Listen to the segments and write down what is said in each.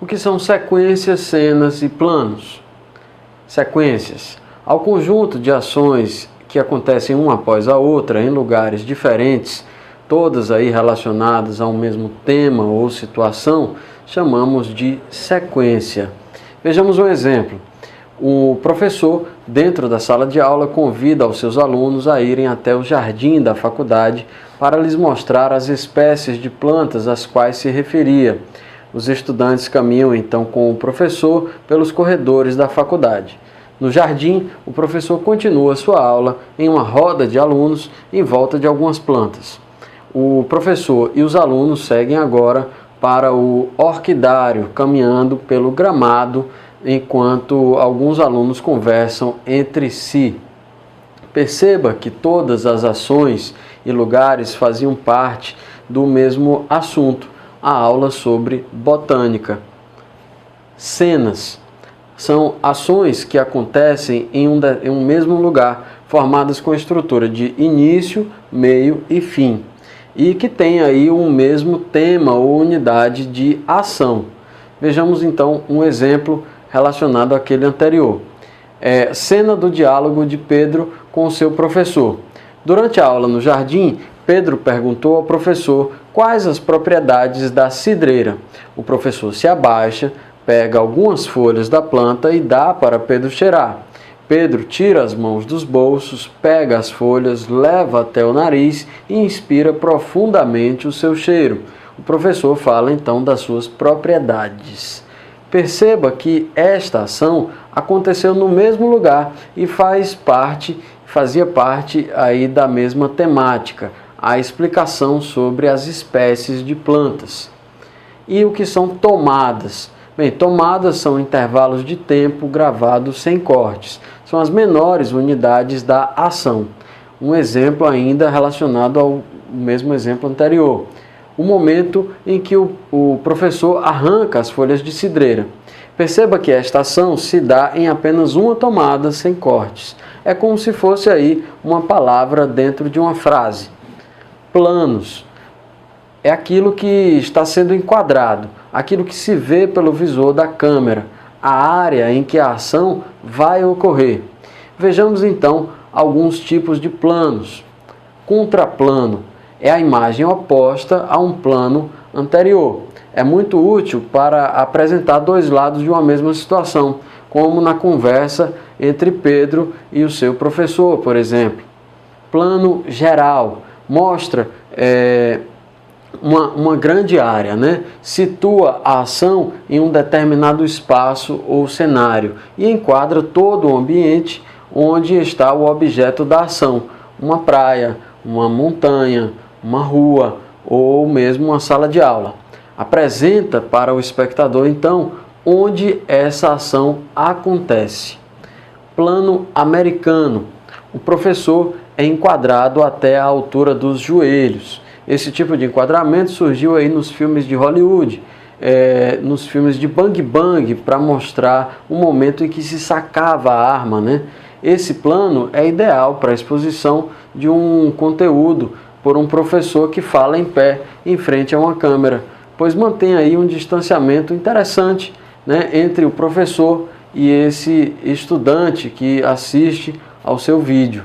O que são sequências, cenas e planos? Sequências. Ao conjunto de ações que acontecem uma após a outra em lugares diferentes, todas aí relacionadas ao mesmo tema ou situação, chamamos de sequência. Vejamos um exemplo. O professor, dentro da sala de aula, convida os seus alunos a irem até o jardim da faculdade para lhes mostrar as espécies de plantas às quais se referia. Os estudantes caminham então com o professor pelos corredores da faculdade. No jardim, o professor continua sua aula em uma roda de alunos em volta de algumas plantas. O professor e os alunos seguem agora para o orquidário, caminhando pelo gramado, enquanto alguns alunos conversam entre si. Perceba que todas as ações e lugares faziam parte do mesmo assunto, a aula sobre botânica. Cenas são ações que acontecem em um mesmo lugar, formadas com estrutura de início, meio e fim, e que tem aí um mesmo tema ou unidade de ação. Vejamos então um exemplo relacionado àquele anterior. Cena do diálogo de Pedro com o seu professor. Durante a aula no jardim, Pedro perguntou ao professor quais as propriedades da cidreira. O professor se abaixa, pega algumas folhas da planta e dá para Pedro cheirar. Pedro tira as mãos dos bolsos, pega as folhas, leva até o nariz e inspira profundamente o seu cheiro. O professor fala então das suas propriedades. Perceba que esta ação aconteceu no mesmo lugar e fazia parte aí da mesma temática, a explicação sobre as espécies de plantas. E o que são tomadas? Bem, tomadas são intervalos de tempo gravados sem cortes. São as menores unidades da ação. Um exemplo ainda relacionado ao mesmo exemplo anterior. O momento em que o professor arranca as folhas de cidreira. Perceba que esta ação se dá em apenas uma tomada sem cortes. É como se fosse aí uma palavra dentro de uma frase. Planos é aquilo que está sendo enquadrado, aquilo que se vê pelo visor da câmera, a área em que a ação vai ocorrer. Vejamos então alguns tipos de planos. Contraplano é a imagem oposta a um plano anterior. É muito útil para apresentar dois lados de uma mesma situação, como na conversa entre Pedro e o seu professor, por exemplo. Plano geral mostra uma grande área, né? Situa a ação em um determinado espaço ou cenário e enquadra todo o ambiente onde está o objeto da ação, uma praia, uma montanha, uma rua ou mesmo uma sala de aula. Apresenta para o espectador, então, onde essa ação acontece. Plano americano. O professor é enquadrado até a altura dos joelhos. Esse tipo de enquadramento surgiu aí nos filmes de Hollywood, nos filmes de Bang Bang, para mostrar o momento em que se sacava a arma, né? Esse plano é ideal para a exposição de um conteúdo por um professor que fala em pé em frente a uma câmera, pois mantém aí um distanciamento interessante, né, entre o professor e esse estudante que assiste ao seu vídeo.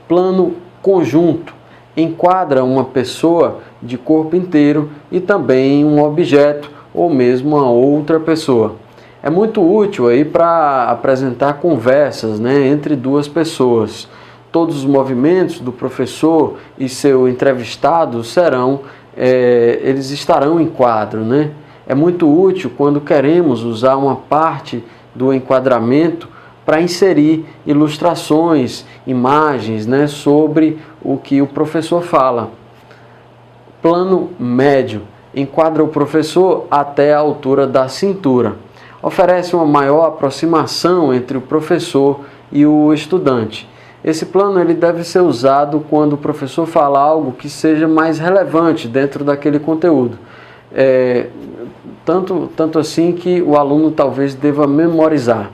Plano conjunto enquadra uma pessoa de corpo inteiro e também um objeto ou mesmo uma outra pessoa. É muito útil aí para apresentar conversas, né, entre duas pessoas. Todos os movimentos do professor e seu entrevistado eles estarão em quadro, né? É muito útil quando queremos usar uma parte do enquadramento para inserir ilustrações, imagens, né, sobre o que o professor fala. Plano médio enquadra o professor até a altura da cintura. Oferece uma maior aproximação entre o professor e o estudante. Esse plano ele deve ser usado quando o professor fala algo que seja mais relevante dentro daquele conteúdo. Tanto assim que o aluno talvez deva memorizar.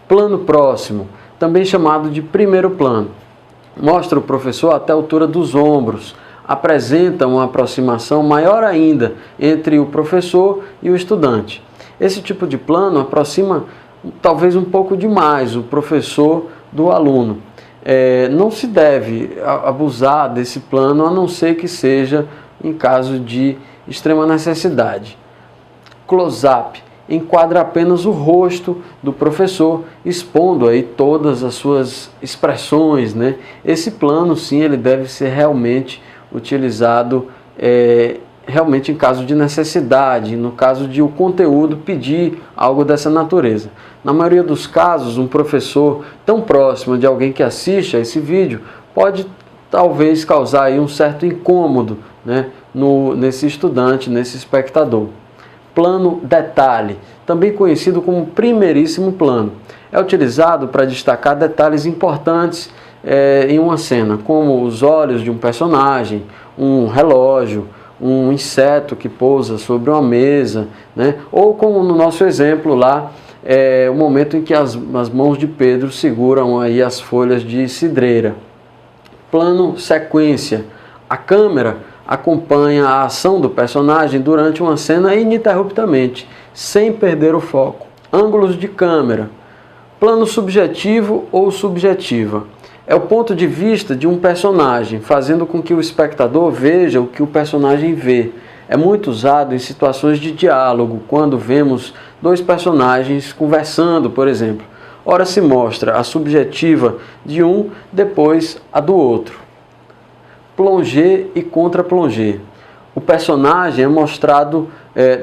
Plano próximo, também chamado de primeiro plano. Mostra o professor até a altura dos ombros. Apresenta uma aproximação maior ainda entre o professor e o estudante. Esse tipo de plano aproxima talvez um pouco demais o professor do aluno. Não se deve abusar desse plano, a não ser que seja em caso de extrema necessidade. Close-up enquadra apenas o rosto do professor, expondo aí todas as suas expressões, né? Esse plano, sim, ele deve ser realmente utilizado realmente em caso de necessidade, no caso de o conteúdo pedir algo dessa natureza. Na maioria dos casos, um professor tão próximo de alguém que assiste a esse vídeo pode talvez causar aí um certo incômodo, né, nesse estudante, nesse espectador. Plano detalhe, também conhecido como primeiríssimo plano, é utilizado para destacar detalhes importantes em uma cena, como os olhos de um personagem, um relógio, um inseto que pousa sobre uma mesa, né? Ou como no nosso exemplo lá, o momento em que as mãos de Pedro seguram aí as folhas de cidreira. Plano sequência, a câmera acompanha a ação do personagem durante uma cena ininterruptamente, sem perder o foco. Ângulos de câmera, plano subjetivo ou subjetiva. É o ponto de vista de um personagem, fazendo com que o espectador veja o que o personagem vê. É muito usado em situações de diálogo, quando vemos dois personagens conversando, por exemplo. Ora se mostra a subjetiva de um, depois a do outro. Plongé e contra-plongé. O personagem é mostrado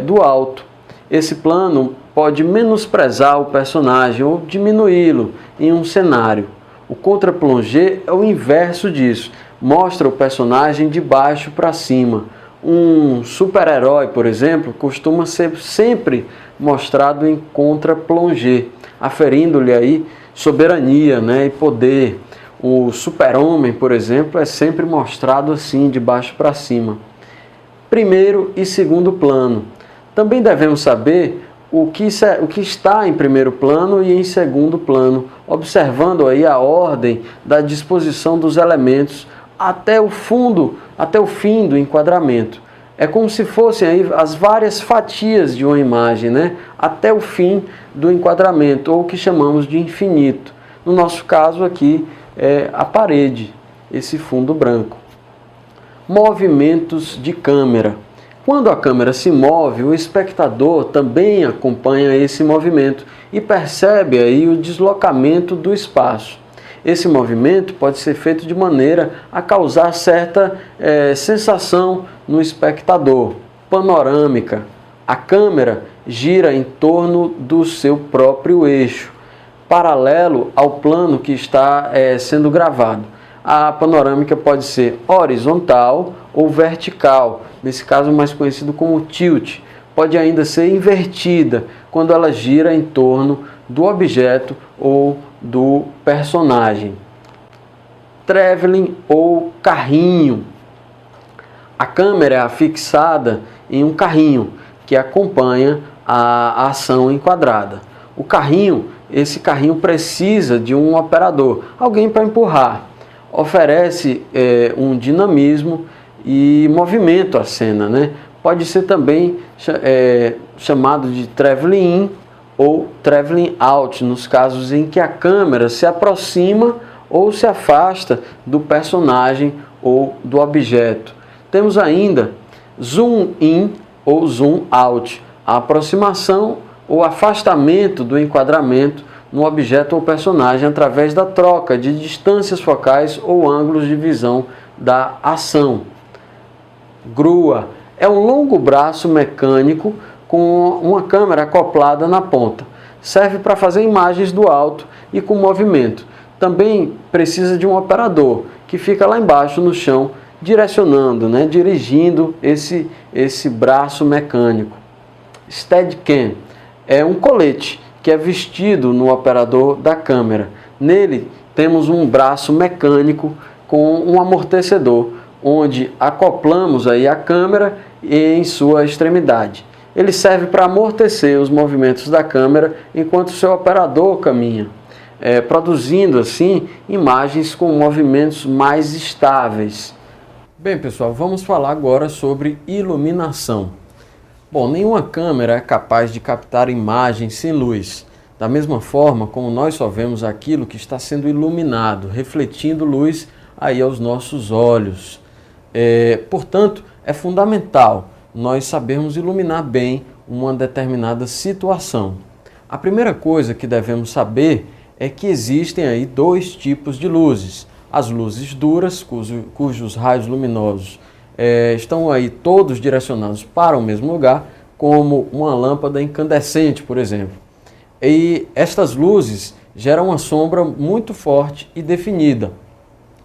do alto. Esse plano pode menosprezar o personagem ou diminuí-lo em um cenário. O contra-plongé é o inverso disso, mostra o personagem de baixo para cima. Um super-herói, por exemplo, costuma ser sempre mostrado em contra-plongé, aferindo-lhe aí soberania, né, e poder. O super-homem, por exemplo, é sempre mostrado assim, de baixo para cima. Primeiro e segundo plano. Também devemos saber o que está em primeiro plano e em segundo plano, observando aí a ordem da disposição dos elementos até o fim do enquadramento. É como se fossem aí as várias fatias de uma imagem, né? Até o fim do enquadramento, ou o que chamamos de infinito. No nosso caso aqui é a parede, esse fundo branco. Movimentos de câmera. Quando a câmera se move, o espectador também acompanha esse movimento e percebe aí o deslocamento do espaço. Esse movimento pode ser feito de maneira a causar certa sensação no espectador. Panorâmica. A câmera gira em torno do seu próprio eixo, paralelo ao plano que está sendo gravado. A panorâmica pode ser horizontal ou vertical, nesse caso mais conhecido como tilt. Pode ainda ser invertida, quando ela gira em torno do objeto ou do personagem. Traveling ou carrinho. A câmera é afixada em um carrinho que acompanha a ação enquadrada. O carrinho, esse carrinho precisa de um operador, alguém para empurrar. Oferece um dinamismo e movimento à cena, né? Pode ser também chamado de traveling in ou traveling out, nos casos em que a câmera se aproxima ou se afasta do personagem ou do objeto. Temos ainda zoom in ou zoom out, a aproximação ou afastamento do enquadramento no objeto ou personagem através da troca de distâncias focais ou ângulos de visão da ação. Grua é um longo braço mecânico com uma câmera acoplada na ponta. Serve para fazer imagens do alto e com movimento. Também precisa de um operador que fica lá embaixo no chão direcionando, né, dirigindo esse braço mecânico. Steadicam é um colete que é vestido no operador da câmera. Nele temos um braço mecânico com um amortecedor, onde acoplamos aí a câmera em sua extremidade. Ele serve para amortecer os movimentos da câmera enquanto seu operador caminha, produzindo assim imagens com movimentos mais estáveis. Bem, pessoal, vamos falar agora sobre iluminação. Bom, nenhuma câmera é capaz de captar imagens sem luz. Da mesma forma como nós só vemos aquilo que está sendo iluminado, refletindo luz aí aos nossos olhos. Portanto, é fundamental nós sabermos iluminar bem uma determinada situação. A primeira coisa que devemos saber é que existem aí dois tipos de luzes. As luzes duras, cujos raios luminosos estão aí todos direcionados para o mesmo lugar, como uma lâmpada incandescente, por exemplo. E estas luzes geram uma sombra muito forte e definida.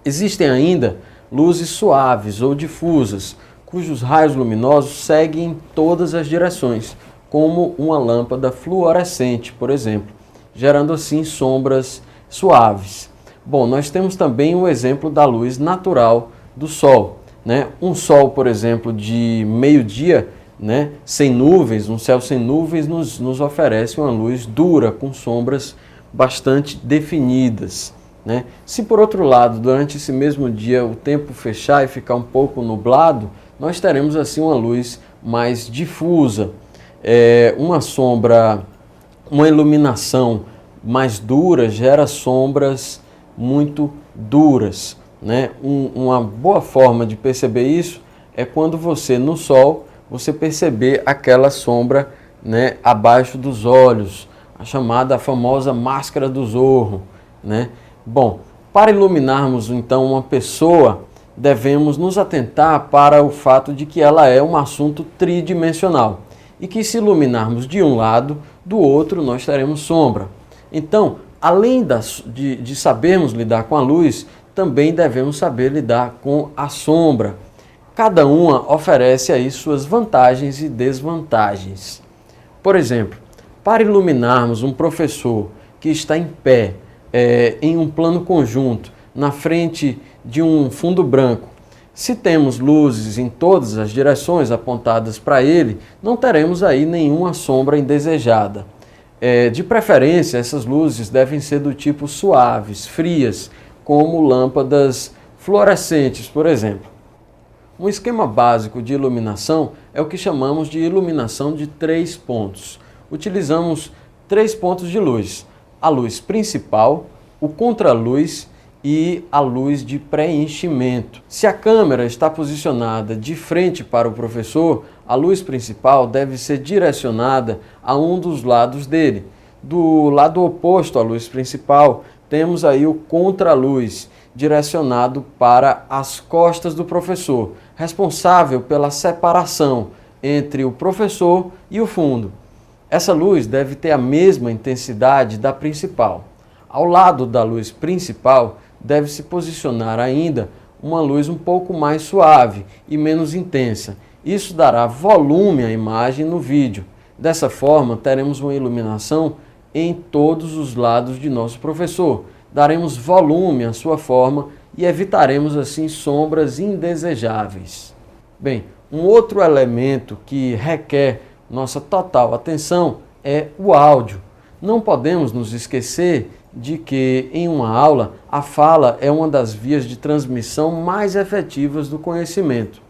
Existem ainda luzes suaves ou difusas, cujos raios luminosos seguem em todas as direções, como uma lâmpada fluorescente, por exemplo, gerando assim sombras suaves. Bom, nós temos também o exemplo da luz natural do Sol, né? Um Sol, por exemplo, de meio-dia, né, sem nuvens, um céu sem nuvens nos oferece uma luz dura, com sombras bastante definidas, né? Se por outro lado, durante esse mesmo dia, o tempo fechar e ficar um pouco nublado, nós teremos assim uma luz mais difusa, uma sombra, uma iluminação mais dura gera sombras muito duras, né? Uma boa forma de perceber isso é quando você no sol, você perceber aquela sombra, né, abaixo dos olhos, a famosa máscara do Zorro, né? Bom, para iluminarmos então uma pessoa, devemos nos atentar para o fato de que ela é um assunto tridimensional e que se iluminarmos de um lado, do outro nós teremos sombra. Então, além de sabermos lidar com a luz, também devemos saber lidar com a sombra. Cada uma oferece aí suas vantagens e desvantagens. Por exemplo, para iluminarmos um professor que está em pé, em um plano conjunto, na frente de um fundo branco, se temos luzes em todas as direções apontadas para ele, não teremos aí nenhuma sombra indesejada. De preferência, essas luzes devem ser do tipo suaves, frias, como lâmpadas fluorescentes, por exemplo. Um esquema básico de iluminação é o que chamamos de iluminação de 3 pontos. Utilizamos 3 pontos de luz: a luz principal, o contraluz e a luz de preenchimento. Se a câmera está posicionada de frente para o professor, a luz principal deve ser direcionada a um dos lados dele. Do lado oposto à luz principal, temos aí o contraluz, direcionado para as costas do professor, responsável pela separação entre o professor e o fundo. Essa luz deve ter a mesma intensidade da principal. Ao lado da luz principal, deve se posicionar ainda uma luz um pouco mais suave e menos intensa. Isso dará volume à imagem no vídeo. Dessa forma, teremos uma iluminação em todos os lados de nosso professor. Daremos volume à sua forma e evitaremos assim sombras indesejáveis. Bem, um outro elemento que requer nossa total atenção é o áudio. Não podemos nos esquecer de que em uma aula a fala é uma das vias de transmissão mais efetivas do conhecimento.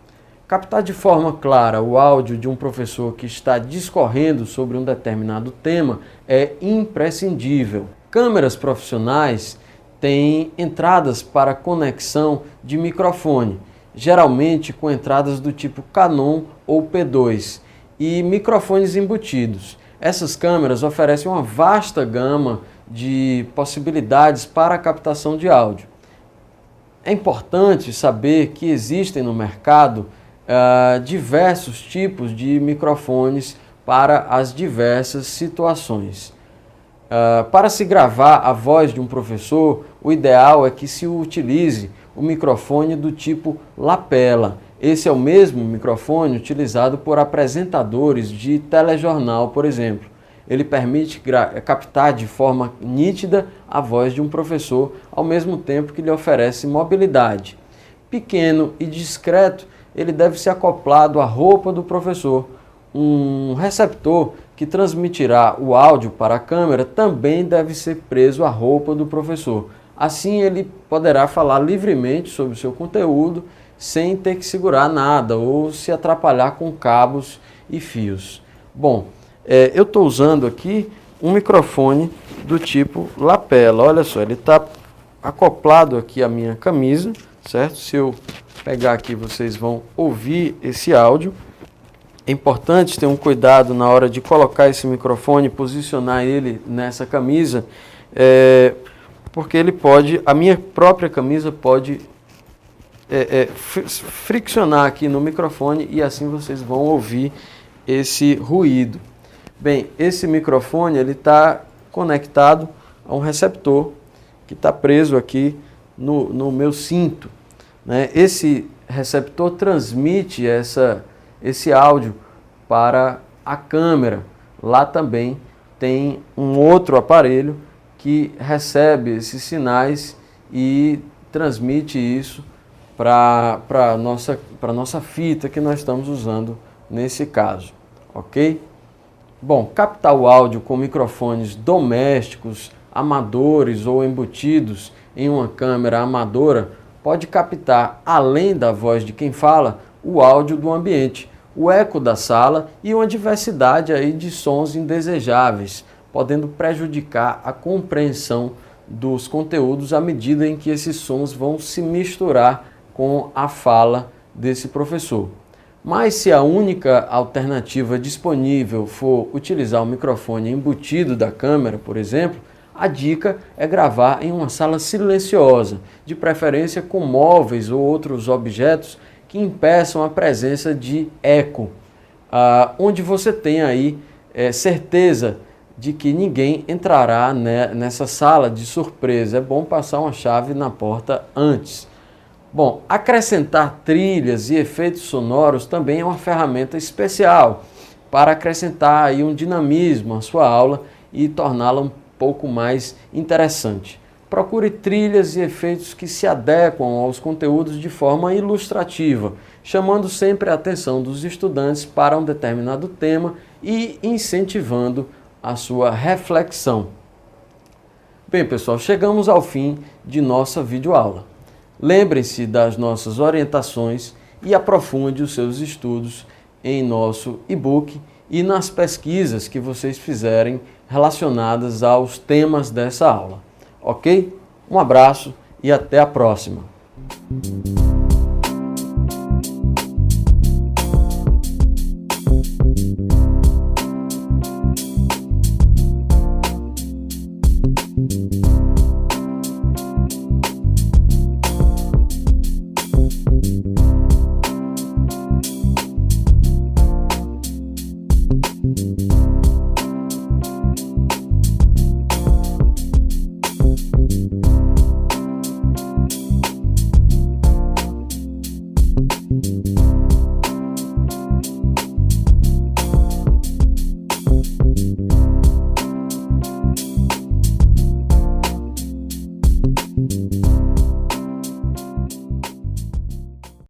Captar de forma clara o áudio de um professor que está discorrendo sobre um determinado tema é imprescindível. Câmeras profissionais têm entradas para conexão de microfone, geralmente com entradas do tipo Canon ou P2, e microfones embutidos. Essas câmeras oferecem uma vasta gama de possibilidades para a captação de áudio. É importante saber que existem no mercado diversos tipos de microfones para as diversas situações. Para se gravar a voz de um professor, o ideal é que se utilize o microfone do tipo lapela. Esse é o mesmo microfone utilizado por apresentadores de telejornal, por exemplo. Ele permite captar de forma nítida a voz de um professor, ao mesmo tempo que lhe oferece mobilidade. Pequeno e discreto, ele deve ser acoplado à roupa do professor. Um receptor que transmitirá o áudio para a câmera também deve ser preso à roupa do professor. Assim ele poderá falar livremente sobre o seu conteúdo sem ter que segurar nada ou se atrapalhar com cabos e fios. Bom, eu estou usando aqui um microfone do tipo lapela. Olha só, ele está acoplado aqui à minha camisa, certo? Se eu pegar aqui, vocês vão ouvir esse áudio. É importante ter um cuidado na hora de colocar esse microfone, posicionar ele nessa camisa, porque ele pode, a minha própria camisa pode friccionar aqui no microfone e assim vocês vão ouvir esse ruído. Bem, esse microfone ele está conectado a um receptor que está preso aqui no meu cinto, né? Esse receptor transmite esse áudio para a câmera. Lá também tem um outro aparelho que recebe esses sinais e transmite isso para a nossa fita que nós estamos usando nesse caso, ok? Bom, captar o áudio com microfones domésticos, amadores ou embutidos em uma câmera amadora pode captar, além da voz de quem fala, o áudio do ambiente, o eco da sala e uma diversidade aí de sons indesejáveis, podendo prejudicar a compreensão dos conteúdos à medida em que esses sons vão se misturar com a fala desse professor. Mas se a única alternativa disponível for utilizar o microfone embutido da câmera, por exemplo, a dica é gravar em uma sala silenciosa, de preferência com móveis ou outros objetos que impeçam a presença de eco, onde você tem aí certeza de que ninguém entrará nessa sala de surpresa. É bom passar uma chave na porta antes. Bom, acrescentar trilhas e efeitos sonoros também é uma ferramenta especial para acrescentar aí um dinamismo à sua aula e torná-la um pouco mais interessante. Procure trilhas e efeitos que se adequam aos conteúdos de forma ilustrativa, chamando sempre a atenção dos estudantes para um determinado tema e incentivando a sua reflexão. Bem, pessoal, chegamos ao fim de nossa videoaula. Lembrem-se das nossas orientações e aprofunde os seus estudos em nosso e-book e nas pesquisas que vocês fizerem relacionadas aos temas dessa aula. Ok? Um abraço e até a próxima!